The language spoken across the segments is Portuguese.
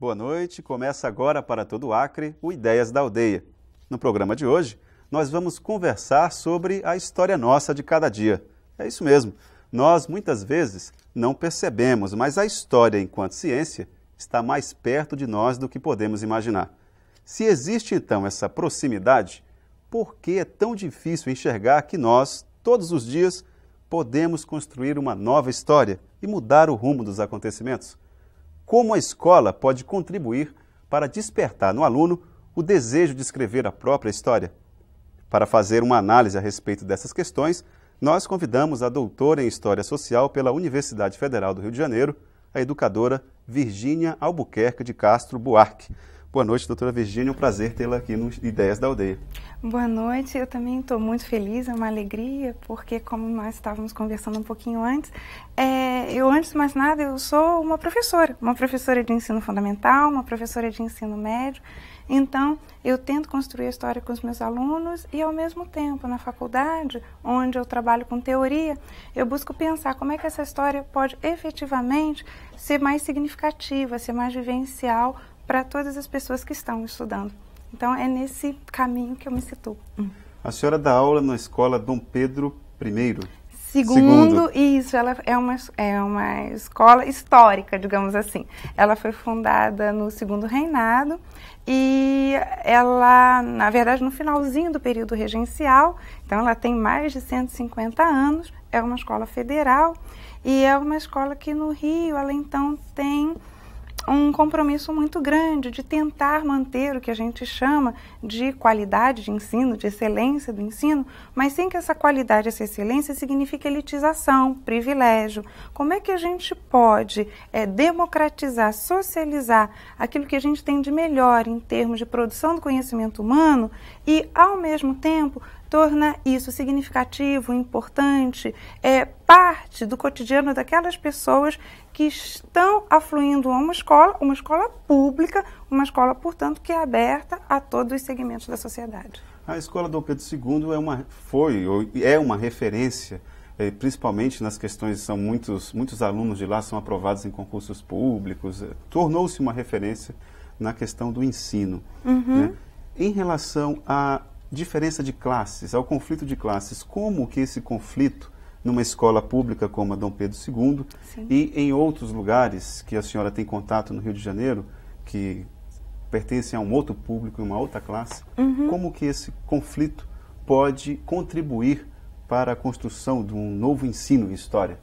Boa noite, começa agora para todo o Acre o Ideias da Aldeia. No programa de hoje, nós vamos conversar sobre a história nossa de cada dia. É isso mesmo, nós muitas vezes não percebemos, mas a história enquanto ciência está mais perto de nós do que podemos imaginar. Se existe então essa proximidade, por que é tão difícil enxergar que nós, todos os dias, podemos construir uma nova história e mudar o rumo dos acontecimentos? Como a escola pode contribuir para despertar no aluno o desejo de escrever a própria história? Para fazer uma análise a respeito dessas questões, nós convidamos a doutora em História Social pela Universidade Federal do Rio de Janeiro, a educadora Virgínia Albuquerque de Castro Buarque. Boa noite, doutora Virgínia, um prazer tê-la aqui no Ideias da Aldeia. Boa noite, eu também estou muito feliz, é uma alegria, porque como nós estávamos conversando um pouquinho antes, antes de mais nada, eu sou uma professora de ensino fundamental, uma professora de ensino médio, então eu tento construir a história com os meus alunos e ao mesmo tempo na faculdade, onde eu trabalho com teoria, eu busco pensar como é que essa história pode efetivamente ser mais significativa, ser mais vivencial para todas as pessoas que estão estudando. Então, é nesse caminho que eu me situo. A senhora dá aula na escola Dom Pedro I? Segundo, isso, ela é uma escola histórica, digamos assim. Ela foi fundada no Segundo Reinado e ela, na verdade, no finalzinho do período regencial, então ela tem mais de 150 anos, é uma escola federal e é uma escola que no Rio, ela então tem um compromisso muito grande de tentar manter o que a gente chama de qualidade de ensino, de excelência do ensino, mas sem que essa qualidade, essa excelência signifique elitização, privilégio. Como é que a gente pode democratizar, socializar aquilo que a gente tem de melhor em termos de produção do conhecimento humano e, ao mesmo tempo, torna isso significativo, importante, parte do cotidiano daquelas pessoas que estão afluindo a uma escola pública, uma escola, portanto, que é aberta a todos os segmentos da sociedade. A escola Dom Pedro II é uma referência, principalmente nas questões, muitos alunos de lá são aprovados em concursos públicos, tornou-se uma referência na questão do ensino. Né? Em relação à diferença de classes, ao conflito de classes, como que esse conflito numa escola pública como a Dom Pedro II Sim. e em outros lugares que a senhora tem contato no Rio de Janeiro, que pertencem a um outro público, uma outra classe, como que esse conflito pode contribuir para a construção de um novo ensino em história?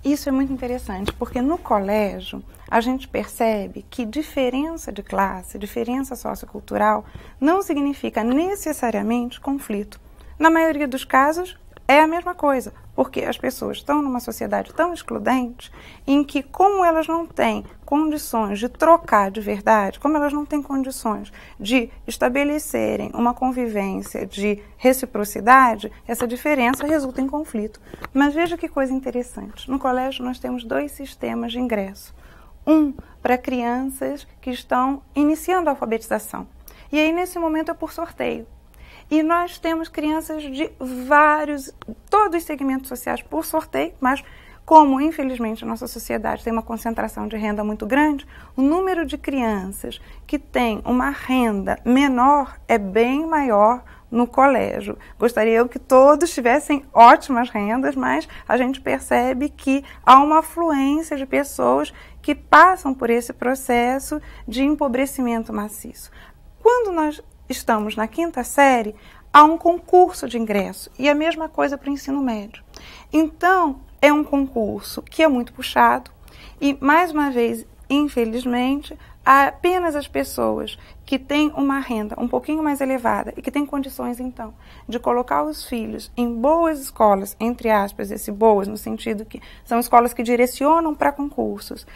Isso é muito interessante, porque no colégio a gente percebe que diferença de classe, diferença sociocultural, não significa necessariamente conflito. Na maioria dos casos é a mesma coisa, porque as pessoas estão numa sociedade tão excludente em que, como elas não têm condições de trocar de verdade, como elas não têm condições de estabelecerem uma convivência de reciprocidade, essa diferença resulta em conflito. Mas veja que coisa interessante. No colégio nós temos 2 sistemas de ingresso. Um para crianças que estão iniciando a alfabetização. E aí, nesse momento, é por sorteio. E nós temos crianças de todos os segmentos sociais por sorteio, mas como, infelizmente, a nossa sociedade tem uma concentração de renda muito grande, o número de crianças que tem uma renda menor é bem maior no colégio. Gostaria eu que todos tivessem ótimas rendas, mas a gente percebe que há uma afluência de pessoas que passam por esse processo de empobrecimento maciço. Quando nós estamos na 5ª série, há um concurso de ingresso, e a mesma coisa para o ensino médio. Então, é um concurso que é muito puxado, e, mais uma vez, infelizmente, apenas as pessoas que têm uma renda um pouquinho mais elevada e que têm condições, então, de colocar os filhos em boas escolas, entre aspas, esse boas, no sentido que são escolas que direcionam para concursos,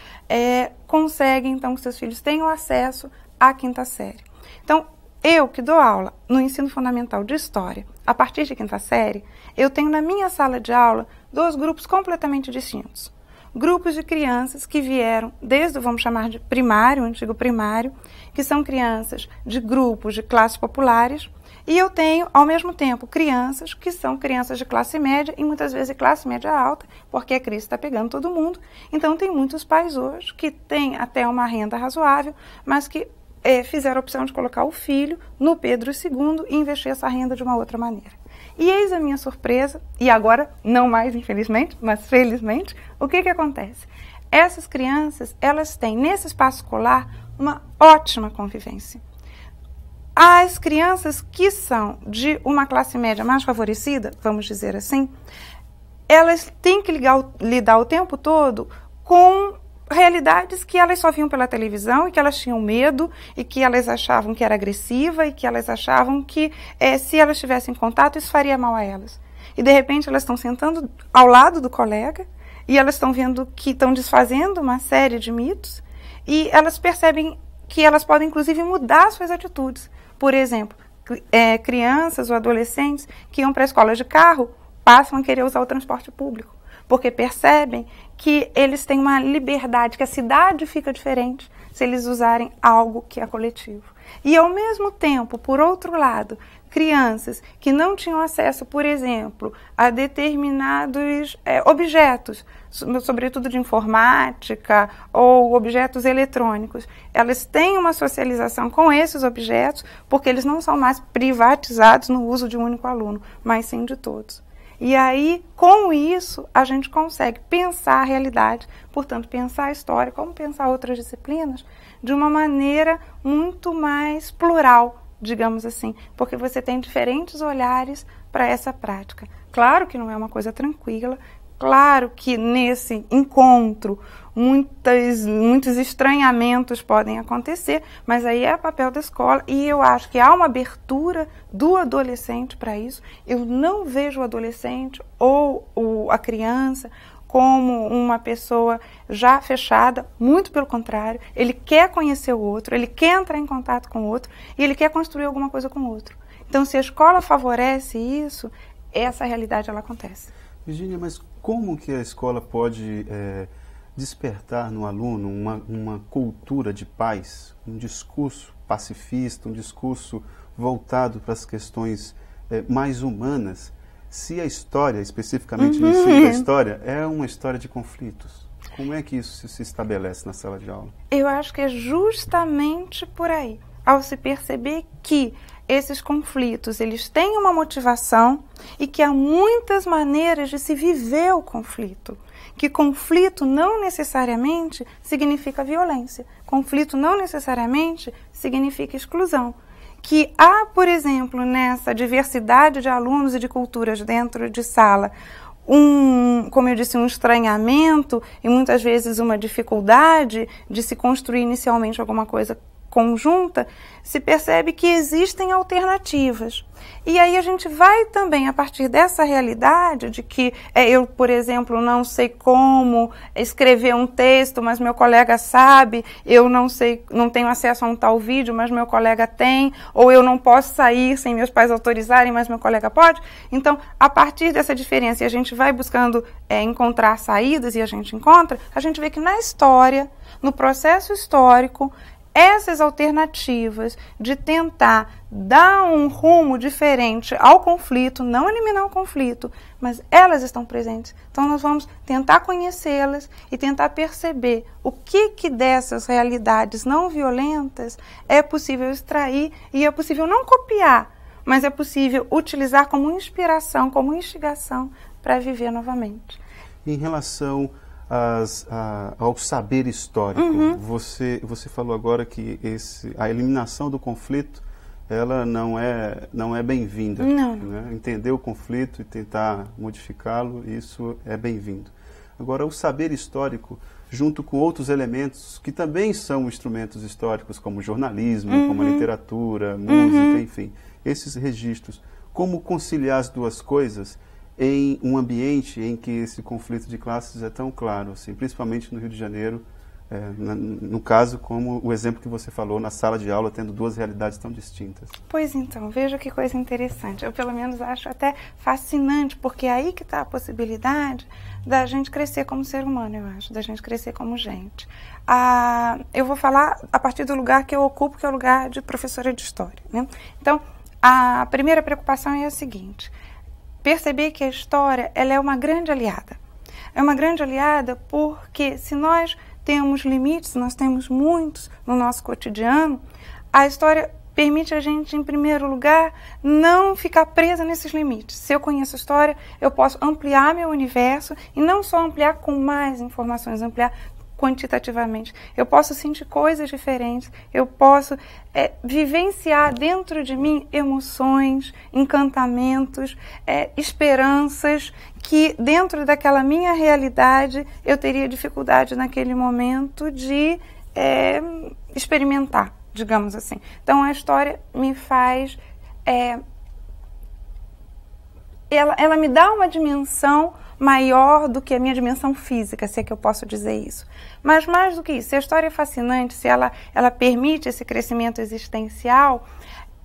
conseguem, então, que seus filhos tenham acesso à 5ª série. Então, eu que dou aula no ensino fundamental de História, a partir de 5ª série, eu tenho na minha sala de aula 2 grupos completamente distintos. Grupos de crianças que vieram desde, vamos chamar de primário, antigo primário, que são crianças de grupos de classes populares, E eu tenho, ao mesmo tempo, crianças que são crianças de classe média e muitas vezes de classe média alta, porque a crise está pegando todo mundo. Então, tem muitos pais hoje que têm até uma renda razoável, mas que fizeram a opção de colocar o filho no Pedro II e investir essa renda de uma outra maneira. E eis a minha surpresa, e agora, não mais infelizmente, mas felizmente, o que acontece? Essas crianças, elas têm nesse espaço escolar uma ótima convivência. As crianças que são de uma classe média mais favorecida, vamos dizer assim, elas têm que lidar o tempo todo com realidades que elas só viam pela televisão e que elas tinham medo e que elas achavam que era agressiva e que elas achavam que se elas tivessem contato isso faria mal a elas. E de repente elas estão sentando ao lado do colega e elas estão vendo que estão desfazendo uma série de mitos e elas percebem que elas podem inclusive mudar suas atitudes. Por exemplo, crianças ou adolescentes que iam para a escola de carro passam a querer usar o transporte público, porque percebem que eles têm uma liberdade, que a cidade fica diferente se eles usarem algo que é coletivo. E, ao mesmo tempo, por outro lado, crianças que não tinham acesso, por exemplo, a determinados objetos, sobretudo de informática ou objetos eletrônicos, elas têm uma socialização com esses objetos porque eles não são mais privatizados no uso de um único aluno, mas sim de todos. E aí, com isso, a gente consegue pensar a realidade, portanto, pensar a história, como pensar outras disciplinas, de uma maneira muito mais plural, digamos assim, porque você tem diferentes olhares para essa prática. Claro que não é uma coisa tranquila, claro que nesse encontro muitos estranhamentos podem acontecer, mas aí é papel da escola e eu acho que há uma abertura do adolescente para isso. Eu não vejo o adolescente ou a criança como uma pessoa já fechada, muito pelo contrário, ele quer conhecer o outro, ele quer entrar em contato com o outro e ele quer construir alguma coisa com o outro. Então, se a escola favorece isso, essa realidade ela acontece. Virgínia, mas como que a escola pode despertar no aluno uma cultura de paz, um discurso pacifista, um discurso voltado para as questões mais humanas, se a história, especificamente o ensino da história, é uma história de conflitos? Como é que isso se estabelece na sala de aula? Eu acho que é justamente por aí, ao se perceber que esses conflitos, eles têm uma motivação e que há muitas maneiras de se viver o conflito. Que conflito não necessariamente significa violência. Conflito não necessariamente significa exclusão. Que há, por exemplo, nessa diversidade de alunos e de culturas dentro de sala, como eu disse, um estranhamento e muitas vezes uma dificuldade de se construir inicialmente alguma coisa conjunta, se percebe que existem alternativas. E aí a gente vai também, a partir dessa realidade de que eu, por exemplo, não sei como escrever um texto, mas meu colega sabe, eu não sei, não tenho acesso a um tal vídeo, mas meu colega tem, ou eu não posso sair sem meus pais autorizarem, mas meu colega pode. Então, a partir dessa diferença, e a gente vai buscando encontrar saídas, e a gente encontra, a gente vê que na história, no processo histórico, essas alternativas de tentar dar um rumo diferente ao conflito, não eliminar o conflito, mas elas estão presentes. Então nós vamos tentar conhecê-las e tentar perceber o que dessas realidades não violentas é possível extrair e é possível não copiar, mas é possível utilizar como inspiração, como instigação para viver novamente. Em relação ao saber histórico, você falou agora que a eliminação do conflito ela não é bem-vinda. Né? Entender o conflito e tentar modificá-lo, isso é bem-vindo. Agora, o saber histórico, junto com outros elementos que também são instrumentos históricos, como jornalismo, como a literatura, música, enfim, esses registros, como conciliar as duas coisas em um ambiente em que esse conflito de classes é tão claro, assim, principalmente no Rio de Janeiro, no caso, como o exemplo que você falou, na sala de aula, tendo duas realidades tão distintas. Pois então, veja que coisa interessante. Eu, pelo menos, acho até fascinante, porque é aí que está a possibilidade da gente crescer como ser humano, eu acho, da gente crescer como gente. Eu vou falar a partir do lugar que eu ocupo, que é o lugar de professora de história, né? Então, A primeira preocupação é a seguinte: perceber que a história ela é uma grande aliada. É uma grande aliada porque se nós temos limites, nós temos muitos no nosso cotidiano, a história permite a gente, em primeiro lugar, não ficar presa nesses limites. Se eu conheço a história, eu posso ampliar meu universo e não só ampliar com mais informações, ampliar quantitativamente. Eu posso sentir coisas diferentes, eu posso vivenciar dentro de mim emoções, encantamentos, esperanças que dentro daquela minha realidade eu teria dificuldade naquele momento de experimentar, digamos assim. Então a história me faz... ela me dá uma dimensão maior do que a minha dimensão física, se é que eu posso dizer isso. Mas mais do que isso, se a história é fascinante, se ela permite esse crescimento existencial,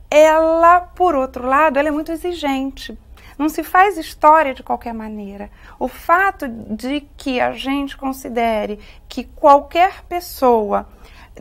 ela, por outro lado, ela é muito exigente. Não se faz história de qualquer maneira. O fato de que a gente considere que qualquer pessoa,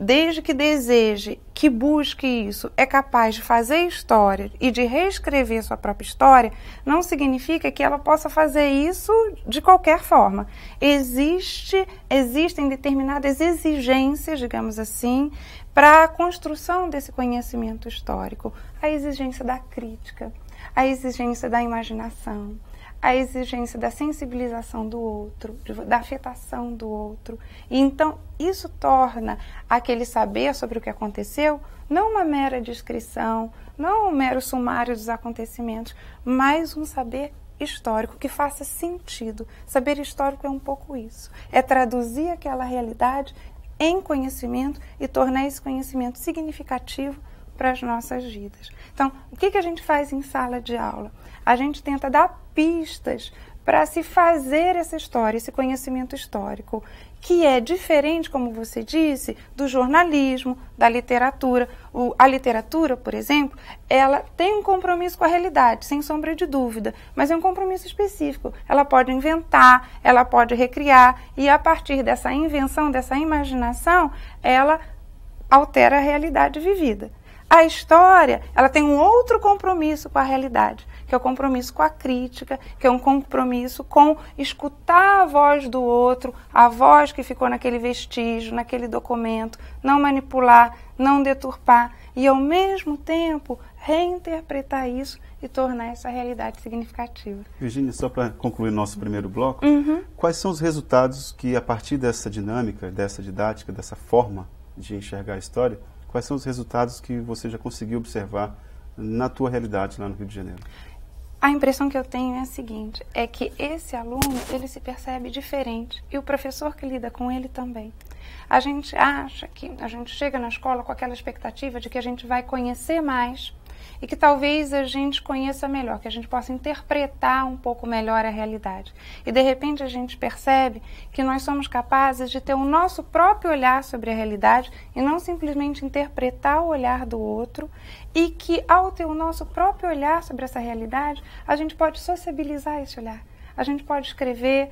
desde que deseje, que busque isso, é capaz de fazer história e de reescrever sua própria história, não significa que ela possa fazer isso de qualquer forma. Existem determinadas exigências, digamos assim, para a construção desse conhecimento histórico. A exigência da crítica, a exigência da imaginação, a exigência da sensibilização do outro, da afetação do outro. E então, isso torna aquele saber sobre o que aconteceu não uma mera descrição, não um mero sumário dos acontecimentos, mas um saber histórico que faça sentido. Saber histórico é um pouco isso. É traduzir aquela realidade em conhecimento e tornar esse conhecimento significativo para as nossas vidas. Então, o que a gente faz em sala de aula? A gente tenta dar pistas para se fazer essa história, esse conhecimento histórico, que é diferente, como você disse, do jornalismo, da literatura. A literatura, por exemplo, ela tem um compromisso com a realidade, sem sombra de dúvida, mas é um compromisso específico. Ela pode inventar, ela pode recriar, e a partir dessa invenção, dessa imaginação, ela altera a realidade vivida. A história, ela tem um outro compromisso com a realidade, que é o compromisso com a crítica, que é um compromisso com escutar a voz do outro, a voz que ficou naquele vestígio, naquele documento, não manipular, não deturpar e, ao mesmo tempo, reinterpretar isso e tornar essa realidade significativa. Virgínia, só para concluir nosso primeiro bloco, quais são os resultados que, a partir dessa dinâmica, dessa didática, dessa forma de enxergar a história, quais são os resultados que você já conseguiu observar na tua realidade lá no Rio de Janeiro? A impressão que eu tenho é a seguinte, é que esse aluno, ele se percebe diferente e o professor que lida com ele também. A gente acha que a gente chega na escola com aquela expectativa de que a gente vai conhecer mais e que talvez a gente conheça melhor, que a gente possa interpretar um pouco melhor a realidade. E de repente a gente percebe que nós somos capazes de ter o nosso próprio olhar sobre a realidade e não simplesmente interpretar o olhar do outro, e que ao ter o nosso próprio olhar sobre essa realidade, a gente pode sociabilizar esse olhar. A gente pode escrever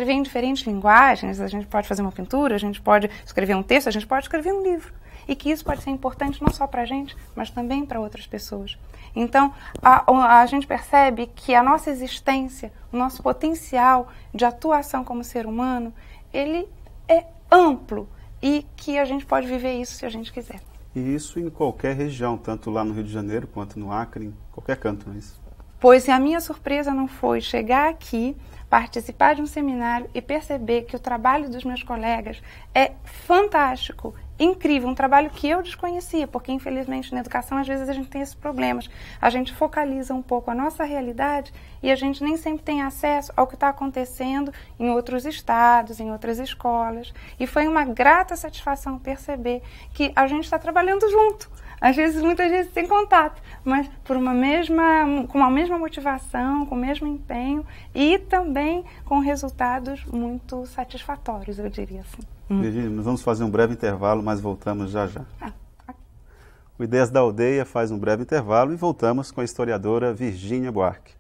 em diferentes linguagens, a gente pode fazer uma pintura, a gente pode escrever um texto, a gente pode escrever um livro. E que isso pode ser importante não só para a gente, mas também para outras pessoas. Então, a gente percebe que a nossa existência, o nosso potencial de atuação como ser humano, ele é amplo e que a gente pode viver isso se a gente quiser. E isso em qualquer região, tanto lá no Rio de Janeiro quanto no Acre, em qualquer canto, não é isso? Pois a minha surpresa não foi chegar aqui, participar de um seminário e perceber que o trabalho dos meus colegas é fantástico, incrível, um trabalho que eu desconhecia, porque infelizmente na educação às vezes a gente tem esses problemas. A gente focaliza um pouco a nossa realidade e a gente nem sempre tem acesso ao que está acontecendo em outros estados, em outras escolas. E foi uma grata satisfação perceber que a gente está trabalhando junto. Às vezes, muitas vezes sem contato, mas com a mesma motivação, com o mesmo empenho e também com resultados muito satisfatórios, eu diria assim. Virgínia, nós vamos fazer um breve intervalo, mas voltamos já já. O Ideias da Aldeia faz um breve intervalo e voltamos com a historiadora Virgínia Buarque.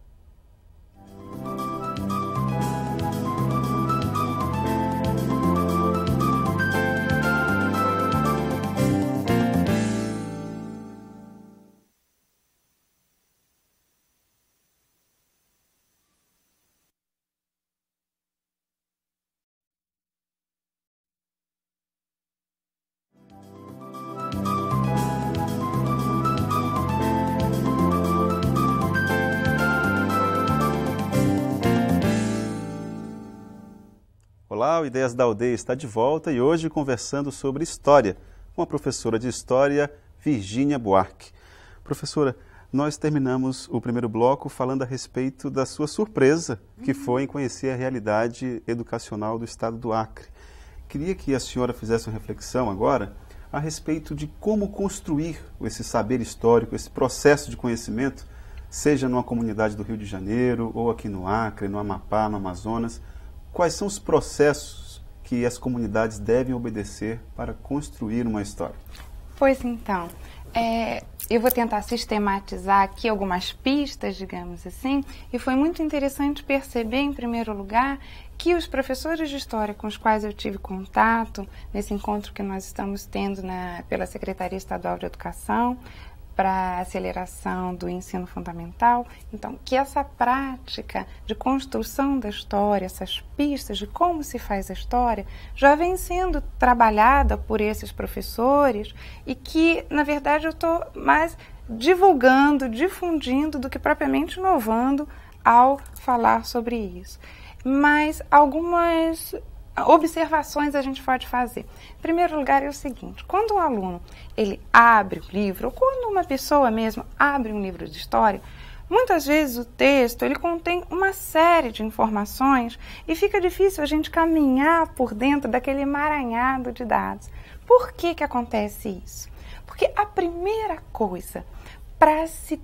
Olá, o Ideias da Aldeia está de volta e hoje conversando sobre história com a professora de História, Virgínia Buarque. Professora, nós terminamos o primeiro bloco falando a respeito da sua surpresa, que foi em conhecer a realidade educacional do estado do Acre. Queria que a senhora fizesse uma reflexão agora a respeito de como construir esse saber histórico, esse processo de conhecimento, seja numa comunidade do Rio de Janeiro, ou aqui no Acre, no Amapá, no Amazonas. Quais são os processos que as comunidades devem obedecer para construir uma história? Pois então, eu vou tentar sistematizar aqui algumas pistas, digamos assim, e foi muito interessante perceber, em primeiro lugar, que os professores de História com os quais eu tive contato, nesse encontro que nós estamos tendo pela Secretaria Estadual de Educação, para a aceleração do ensino fundamental, então, que essa prática de construção da história, essas pistas de como se faz a história, já vem sendo trabalhada por esses professores e que, na verdade, eu estou mais divulgando, difundindo do que propriamente inovando ao falar sobre isso. Mas algumas observações a gente pode fazer. Em primeiro lugar é o seguinte: quando um aluno ele abre o livro, ou quando uma pessoa mesmo abre um livro de história, muitas vezes o texto ele contém uma série de informações e fica difícil a gente caminhar por dentro daquele emaranhado de dados. Por que que acontece isso? Porque a primeira coisa para se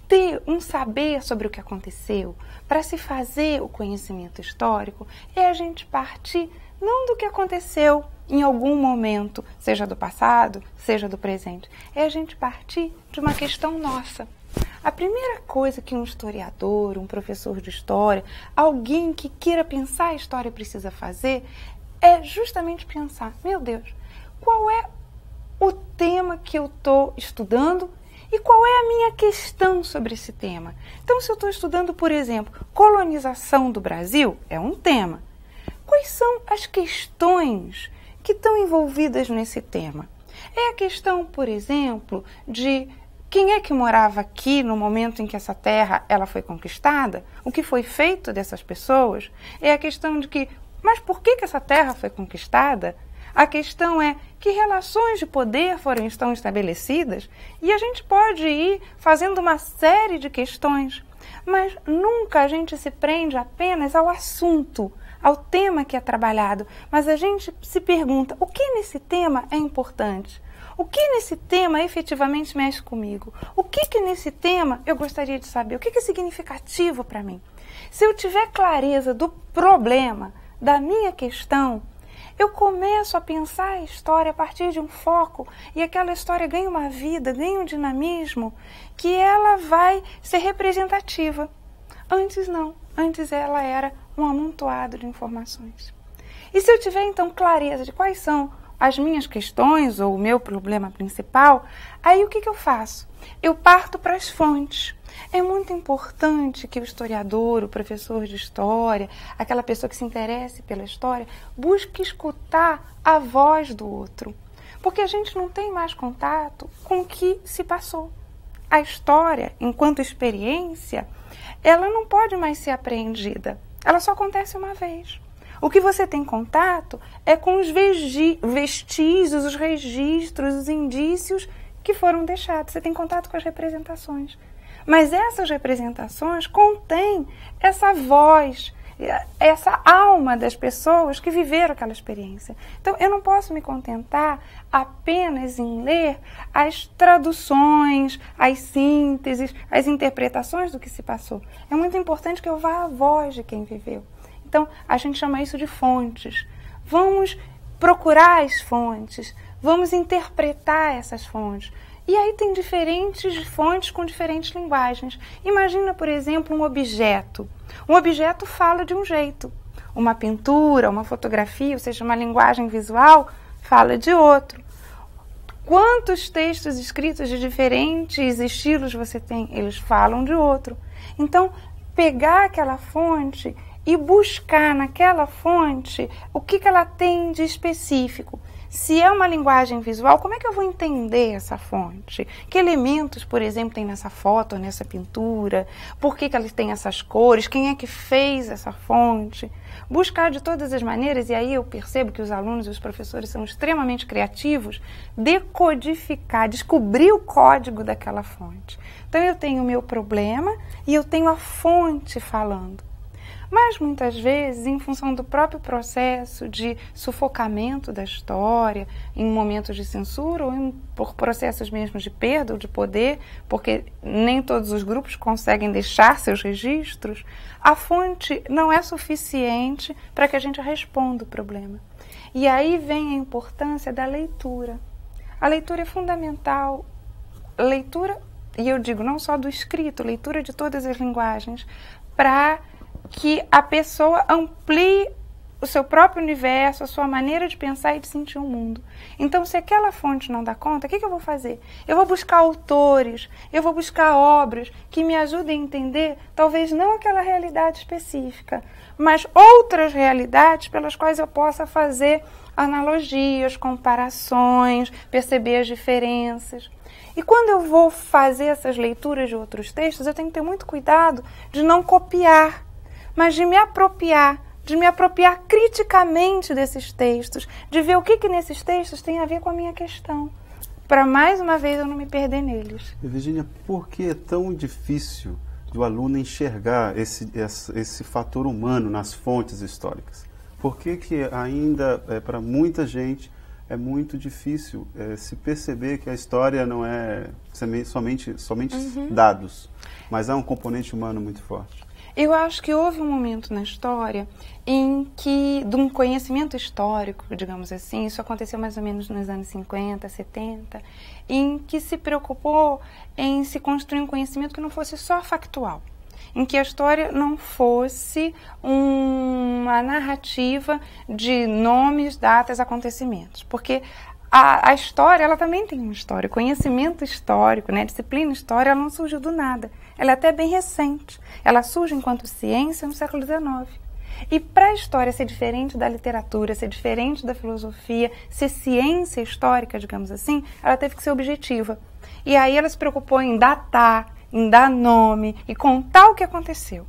ter um saber sobre o que aconteceu, para se fazer o conhecimento histórico, é a gente partir não do que aconteceu em algum momento, seja do passado, seja do presente, é a gente partir de uma questão nossa. A primeira coisa que um historiador, um professor de história, alguém que queira pensar a história precisa fazer é justamente pensar: meu Deus, qual é o tema que eu estou estudando? E qual é a minha questão sobre esse tema? Então, se eu estou estudando, por exemplo, colonização do Brasil, é um tema. Quais são as questões que estão envolvidas nesse tema? É a questão, por exemplo, de quem é que morava aqui no momento em que essa terra ela foi conquistada? O que foi feito dessas pessoas? É a questão de que, mas por que essa terra foi conquistada? A questão é que relações de poder estão estabelecidas, e a gente pode ir fazendo uma série de questões, mas nunca a gente se prende apenas ao assunto, ao tema que é trabalhado, mas a gente se pergunta: o que nesse tema é importante? O que nesse tema efetivamente mexe comigo? O que nesse tema eu gostaria de saber? O que é significativo para mim? Se eu tiver clareza do problema, da minha questão, eu começo a pensar a história a partir de um foco e aquela história ganha uma vida, ganha um dinamismo que ela vai ser representativa. Antes não, antes ela era um amontoado de informações. E se eu tiver então clareza de quais são as minhas questões ou o meu problema principal, aí o que eu faço? Eu parto para as fontes. É muito importante que o historiador, o professor de história, aquela pessoa que se interesse pela história, busque escutar a voz do outro. Porque a gente não tem mais contato com o que se passou. A história, enquanto experiência, ela não pode mais ser apreendida. Ela só acontece uma vez. O que você tem contato é com os vestígios, os registros, os indícios que foram deixados. Você tem contato com as representações. Mas essas representações contêm essa voz, essa alma das pessoas que viveram aquela experiência. Então, eu não posso me contentar apenas em ler as traduções, as sínteses, as interpretações do que se passou. É muito importante que eu vá à voz de quem viveu. Então, a gente chama isso de fontes. Vamos procurar as fontes, vamos interpretar essas fontes. E aí tem diferentes fontes com diferentes linguagens. Imagina, por exemplo, um objeto. Um objeto fala de um jeito. Uma pintura, uma fotografia, ou seja, uma linguagem visual, fala de outro. Quantos textos escritos de diferentes estilos você tem? Eles falam de outro. Então, pegar aquela fonte e buscar naquela fonte o que ela tem de específico. Se é uma linguagem visual, como é que eu vou entender essa fonte? Que elementos, por exemplo, tem nessa foto, nessa pintura? Por que ela tem essas cores? Quem é que fez essa fonte? Buscar de todas as maneiras, e aí eu percebo que os alunos e os professores são extremamente criativos, decodificar, descobrir o código daquela fonte. Então eu tenho o meu problema e eu tenho a fonte falando. Mas, muitas vezes, em função do próprio processo de sufocamento da história, em momentos de censura ou por processos mesmo de perda ou de poder, porque nem todos os grupos conseguem deixar seus registros, a fonte não é suficiente para que a gente responda o problema. E aí vem a importância da leitura. A leitura é fundamental. Leitura, e eu digo não só do escrito, leitura de todas as linguagens, para que a pessoa amplie o seu próprio universo, a sua maneira de pensar e de sentir o mundo. Então, se aquela fonte não dá conta, o que eu vou fazer? Eu vou buscar autores, eu vou buscar obras que me ajudem a entender, talvez não aquela realidade específica, mas outras realidades pelas quais eu possa fazer analogias, comparações, perceber as diferenças. E quando eu vou fazer essas leituras de outros textos, eu tenho que ter muito cuidado de não copiar, mas de me apropriar criticamente desses textos, de ver o que nesses textos tem a ver com a minha questão, para mais uma vez eu não me perder neles. E, Virgínia, por que é tão difícil do aluno enxergar esse fator humano nas fontes históricas? Por que ainda, para muita gente, é muito difícil se perceber que a história não é somente dados, mas há um componente humano muito forte? Eu acho que houve um momento na história em que, de um conhecimento histórico, digamos assim, isso aconteceu mais ou menos nos anos 50, 70, em que se preocupou em se construir um conhecimento que não fosse só factual, em que a história não fosse uma narrativa de nomes, datas, acontecimentos, porque a história, ela também tem uma história, o conhecimento histórico, né, a disciplina história, ela não surgiu do nada, ela é até bem recente, ela surge enquanto ciência no século XIX. E para a história ser diferente da literatura, ser diferente da filosofia, ser ciência histórica, digamos assim, ela teve que ser objetiva. E aí ela se preocupou em datar, em dar nome e contar o que aconteceu.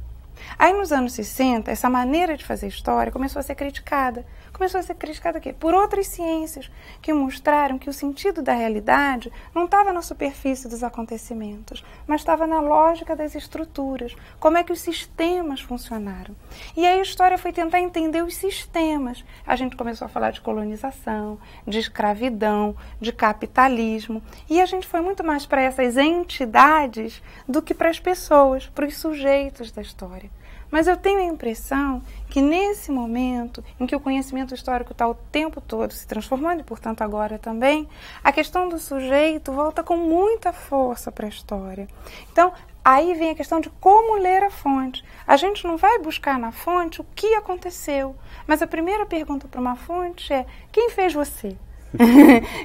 Aí nos anos 60, essa maneira de fazer história começou a ser criticada. Começou a ser criticada aqui por outras ciências que mostraram que o sentido da realidade não estava na superfície dos acontecimentos, mas estava na lógica das estruturas, como é que os sistemas funcionaram. E aí a história foi tentar entender os sistemas. A gente começou a falar de colonização, de escravidão, de capitalismo, e a gente foi muito mais para essas entidades do que para as pessoas, para os sujeitos da história. Mas eu tenho a impressão que nesse momento em que o conhecimento histórico está o tempo todo se transformando, e portanto agora também, a questão do sujeito volta com muita força para a história. Então, aí vem a questão de como ler a fonte. A gente não vai buscar na fonte o que aconteceu, mas a primeira pergunta para uma fonte é: quem fez você?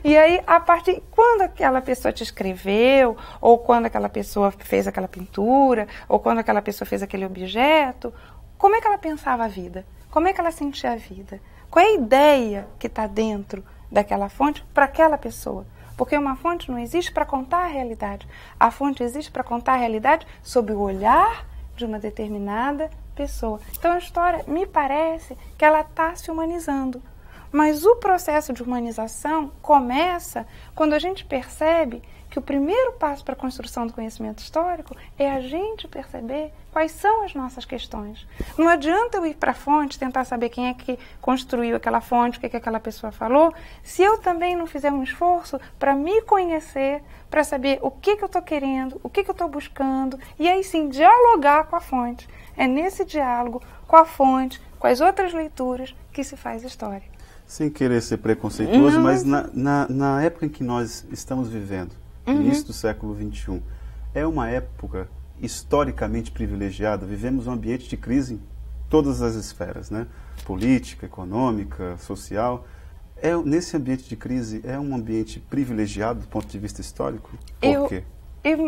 E aí, a partir quando aquela pessoa te escreveu, ou quando aquela pessoa fez aquela pintura, ou quando aquela pessoa fez aquele objeto, como é que ela pensava a vida? Como é que ela sentia a vida? Qual é a ideia que está dentro daquela fonte para aquela pessoa? Porque uma fonte não existe para contar a realidade. A fonte existe para contar a realidade sob o olhar de uma determinada pessoa. Então a história, me parece que ela está se humanizando. Mas o processo de humanização começa quando a gente percebe que o primeiro passo para a construção do conhecimento histórico é a gente perceber quais são as nossas questões. Não adianta eu ir para a fonte, tentar saber quem é que construiu aquela fonte, o que aquela pessoa falou, se eu também não fizer um esforço para me conhecer, para saber o que eu estou querendo, o que eu estou buscando, e aí sim dialogar com a fonte. É nesse diálogo com a fonte, com as outras leituras, que se faz história. Sem querer ser preconceituoso, mas na época em que nós estamos vivendo, início do século XXI, é uma época historicamente privilegiada. Vivemos um ambiente de crise em todas as esferas, né? Política, econômica, social. Nesse ambiente de crise, é um ambiente privilegiado do ponto de vista histórico? Por quê?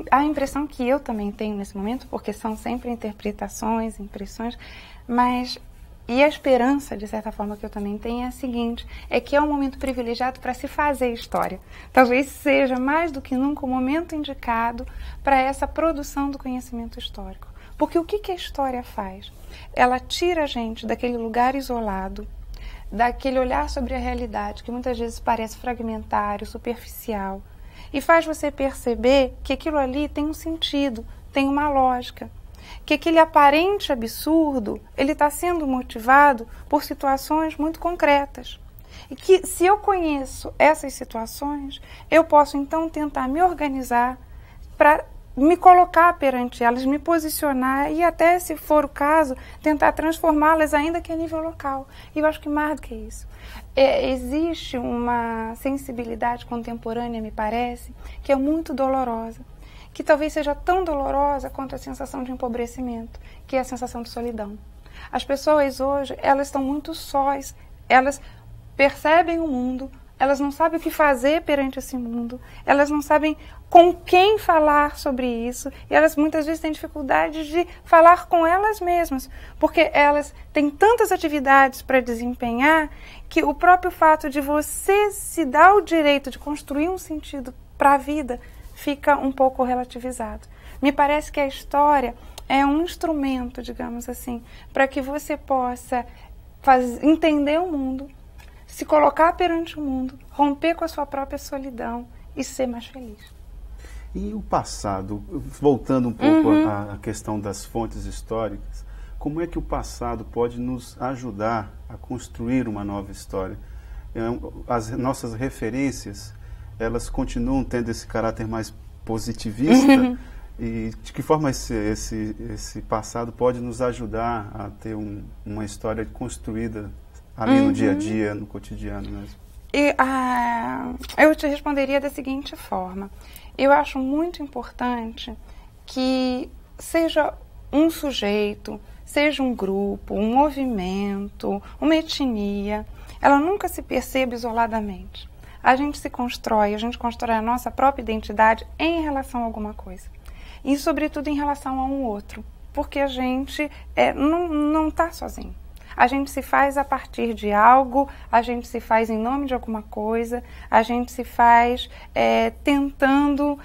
A impressão que eu também tenho nesse momento, porque são sempre interpretações, impressões, mas E a esperança, de certa forma, que eu também tenho é a seguinte, é que é um momento privilegiado para se fazer história. Talvez seja mais do que nunca o momento indicado para essa produção do conhecimento histórico. Porque o que a história faz? Ela tira a gente daquele lugar isolado, daquele olhar sobre a realidade, que muitas vezes parece fragmentário, superficial, e faz você perceber que aquilo ali tem um sentido, tem uma lógica. Que aquele aparente absurdo, ele está sendo motivado por situações muito concretas. E que se eu conheço essas situações, eu posso então tentar me organizar para me colocar perante elas, me posicionar e até, se for o caso, tentar transformá-las ainda que a nível local. E eu acho que mais do que isso. Existe uma sensibilidade contemporânea, me parece, que é muito dolorosa. Que talvez seja tão dolorosa quanto a sensação de empobrecimento, que é a sensação de solidão. As pessoas hoje, elas estão muito sós, elas percebem o mundo, elas não sabem o que fazer perante esse mundo, elas não sabem com quem falar sobre isso, e elas muitas vezes têm dificuldade de falar com elas mesmas, porque elas têm tantas atividades para desempenhar que o próprio fato de você se dar o direito de construir um sentido para a vida fica um pouco relativizado. Me parece que a história é um instrumento, digamos assim, para que você possa entender o mundo, se colocar perante o mundo, romper com a sua própria solidão e ser mais feliz. E o passado, voltando um pouco à questão das fontes históricas, como é que o passado pode nos ajudar a construir uma nova história? As nossas referências, elas continuam tendo esse caráter mais positivista? E de que forma esse passado pode nos ajudar a ter uma história construída ali no dia a dia, no cotidiano mesmo? Eu te responderia da seguinte forma. Eu acho muito importante que seja um sujeito, seja um grupo, um movimento, uma etnia, ela nunca se perceba isoladamente. A gente constrói a nossa própria identidade em relação a alguma coisa. E, sobretudo, em relação a um outro. Porque a gente não está sozinho. A gente se faz a partir de algo, a gente se faz em nome de alguma coisa, a gente se faz tentando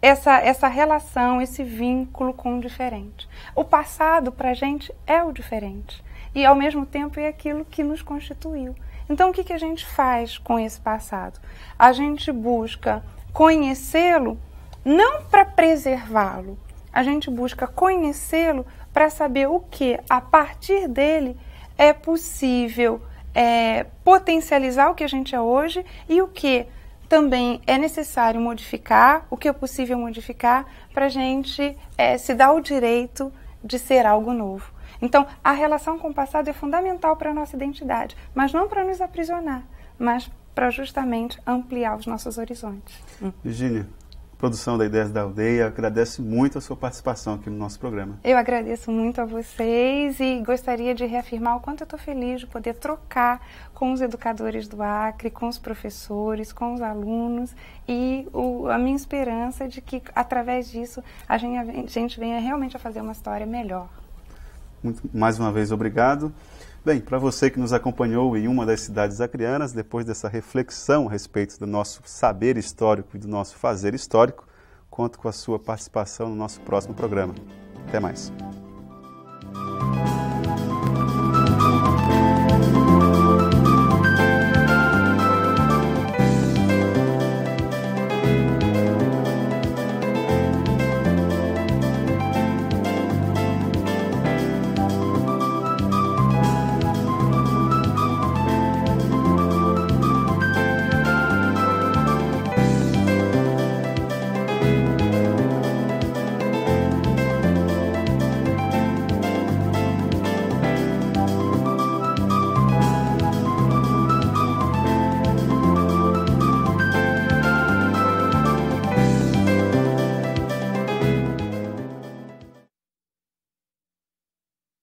essa relação, esse vínculo com o diferente. O passado, para a gente, é o diferente. E, ao mesmo tempo, é aquilo que nos constituiu. Então, o que a gente faz com esse passado? A gente busca conhecê-lo não para preservá-lo, a gente busca conhecê-lo para saber o que, a partir dele, é possível potencializar o que a gente é hoje e o que também é necessário modificar, o que é possível modificar para a gente se dar o direito de ser algo novo. Então, a relação com o passado é fundamental para a nossa identidade, mas não para nos aprisionar, mas para justamente ampliar os nossos horizontes. Virgínia, a produção da Ideias da Aldeia agradece muito a sua participação aqui no nosso programa. Eu agradeço muito a vocês e gostaria de reafirmar o quanto eu estou feliz de poder trocar com os educadores do Acre, com os professores, com os alunos e a minha esperança de que, através disso, a gente venha realmente a fazer uma história melhor. Mais uma vez, obrigado. Bem, para você que nos acompanhou em uma das cidades acreanas, depois dessa reflexão a respeito do nosso saber histórico e do nosso fazer histórico, conto com a sua participação no nosso próximo programa. Até mais.